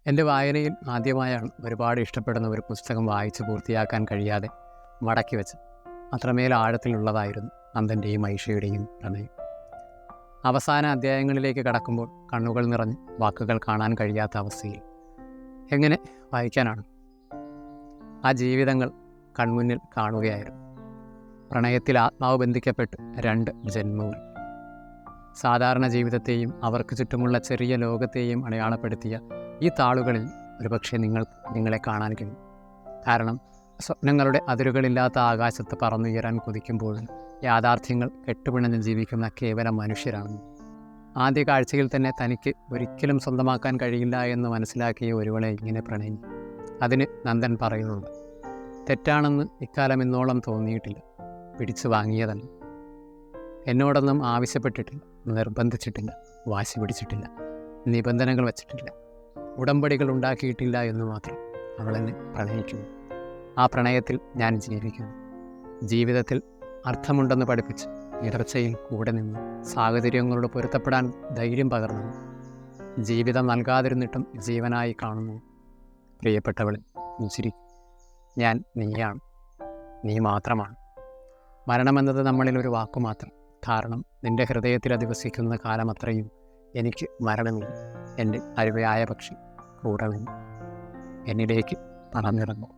എൻ്റെ വായനയിൽ ആദ്യമായാണ് ഒരുപാട് ഇഷ്ടപ്പെടുന്ന ഒരു പുസ്തകം വായിച്ച് പൂർത്തിയാക്കാൻ കഴിയാതെ മടക്കി വെച്ചത്. അത്രമേൽ ആഴത്തിലുള്ളതായിരുന്നു നന്ദൻ്റെയും ഐഷയുടെയും പ്രണയം. അവസാന അധ്യായങ്ങളിലേക്ക് കടക്കുമ്പോൾ കണ്ണുകൾ നിറഞ്ഞ് വാക്കുകൾ കാണാൻ കഴിയാത്ത അവസ്ഥയിൽ എങ്ങനെ വായിക്കാനാണ്? ആ ജീവിതങ്ങൾ കൺമുന്നിൽ കാണുകയായിരുന്നു. പ്രണയത്തിൽ ആത്മാവ് ബന്ധിക്കപ്പെട്ട് 2 ജന്മവും. സാധാരണ ജീവിതത്തെയും അവർക്ക് ചുറ്റുമുള്ള ചെറിയ ലോകത്തെയും അടയാളപ്പെടുത്തിയ ഈ താളുകളിൽ ഒരുപക്ഷെ നിങ്ങളെ കാണാൻ കഴിയും. കാരണം സ്വപ്നങ്ങളുടെ അതിരുകളില്ലാത്ത ആകാശത്ത് പറന്നുയരാൻ കൊതിക്കുമ്പോഴും യാഥാർത്ഥ്യങ്ങൾ കെട്ടുപിണഞ്ഞ് ജീവിക്കുന്ന കേവലം മനുഷ്യരാണ്. ആദ്യ കാഴ്ചയിൽ തന്നെ തനിക്ക് ഒരിക്കലും സ്വന്തമാക്കാൻ കഴിയില്ല എന്ന് മനസ്സിലാക്കിയ ഒരുവളെ ഇങ്ങനെ പ്രണയിച്ചു. അതിന് നന്ദൻ പറയുന്നുണ്ട്, തെറ്റാണെന്ന് ഇക്കാലം ഇന്നോളം തോന്നിയിട്ടില്ല. പിടിച്ചു വാങ്ങിയതല്ല. എന്നോടൊന്നും ആവശ്യപ്പെട്ടിട്ടില്ല, നിർബന്ധിച്ചിട്ടില്ല, വാശി പിടിച്ചിട്ടില്ല, നിബന്ധനകൾ വച്ചിട്ടില്ല, ഉടമ്പടികൾ ഉണ്ടാക്കിയിട്ടില്ല എന്ന് മാത്രം. അവൾ എന്നെ പ്രണയിക്കുന്നു. ആ പ്രണയത്തിൽ ഞാൻ ജീവിക്കുന്നു. ജീവിതത്തിൽ അർത്ഥമുണ്ടെന്ന് പഠിപ്പിച്ച് ഇടർച്ചയിൽ കൂടെ നിന്ന് സാഹചര്യങ്ങളോട് പൊരുത്തപ്പെടാൻ ധൈര്യം പകർന്നു. ജീവിതം നൽകാതിരുന്നിട്ടും ജീവനായി കാണുന്നു. പ്രിയപ്പെട്ടവളെ, പുഞ്ചിരി. ഞാൻ നീയാണ്, നീ മാത്രമാണ്. മരണമെന്നത് നമ്മളിൽ ഒരു വാക്കുമാത്രം. കാരണം നിന്റെ ഹൃദയത്തിൽ അധിവസിക്കുന്ന കാലം അത്രയും എനിക്ക് മരണമില്ല. എൻ്റെ അരുവയായ പക്ഷി കൂടെ നിന്ന് എന്നിലേക്ക് പറന്നിറങ്ങും.